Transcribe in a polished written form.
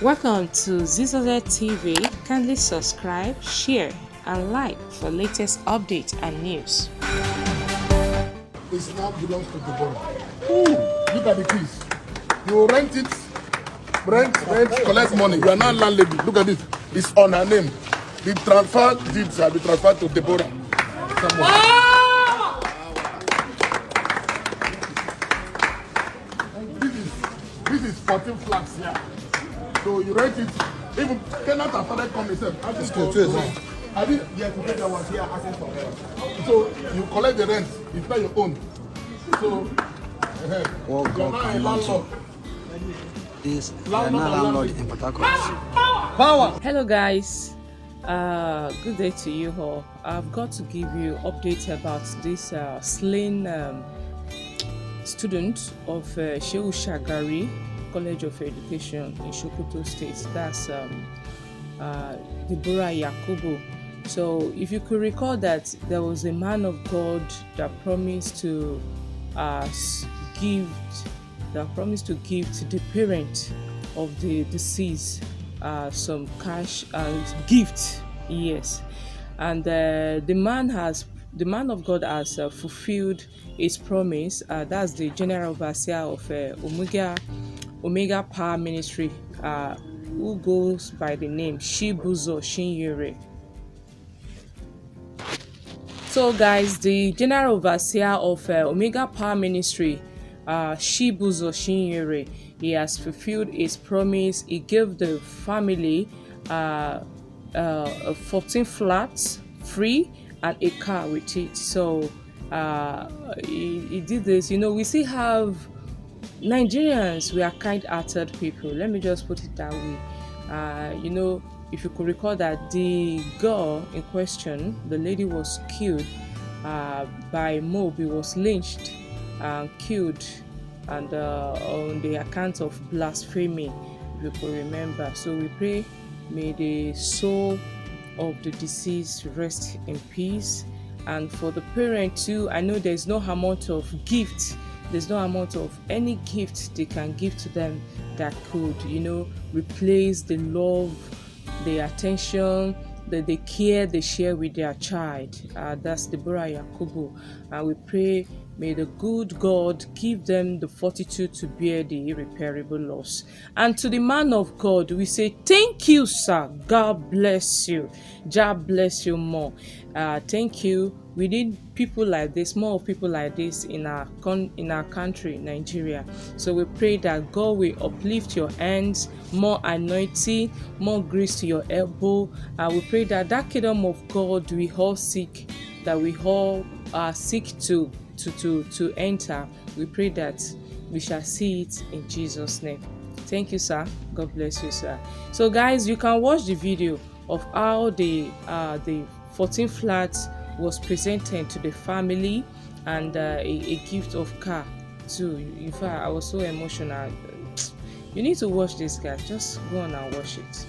Welcome to Zisodel TV. Kindly subscribe, share, and like for latest updates and news. It now belongs to Deborah. Look at the keys. You rent it, rent, collect money. You are now landlady. Look at this. It's on her name. The transfer deeds have been transferred to Deborah. This is 14 flats here. So you rent it. Even tenants have started coming. I did yesterday there was here asking for rent. So you collect the rent. It's not your own. So you're now a landlord. Is landlord in Port Harcourt. Power. Hello guys, good day to you all. I've got to give you updates about this slain student of Shehu Shagari College of Education in Sokoto State. That's Deborah Yakubu. So if you could recall that there was a man of God that promised to give to the parent of the deceased some cash gift. Yes, and the man of God has fulfilled his promise. That's the general overseer of Omega Power Ministry, who goes by the name Shibuzo Shinyere. So guys, the general overseer of Omega Power Ministry, Shibuzo Shinyere, he has fulfilled his promise. He gave the family 14 flats free and a car with it. So he did this. You know, we still have Nigerians. We are kind-hearted people. Let me just put it that way. You know, if you could recall that the girl in question, the lady was killed by mob. He was lynched and killed, and on the account of blasphemy, if you could remember. So we pray, may the soul of the deceased rest in peace. And for the parent too, I know there's no amount of gift, there's no amount of any gift they can give to them that could, you know, replace the love, the attention, the care they share with their child. That's Deborah Yakubu. And we pray, may the good God give them the fortitude to bear the irreparable loss. And to the man of God, we say, thank you, sir. God bless you. God bless you more. Thank you. We need people like this, more people like this in our country, Nigeria. So we pray that God will uplift your hands, more anointing, more grace to your elbow. We pray that that kingdom of God we all seek, that we all seek to enter. We pray that we shall see it in Jesus' name. Thank you, sir. God bless you, sir. So guys, you can watch the video of how the 14 flats was presented to the family, and a gift of car too. In fact, I was so emotional. You need to watch this, guys. Just go on and watch it.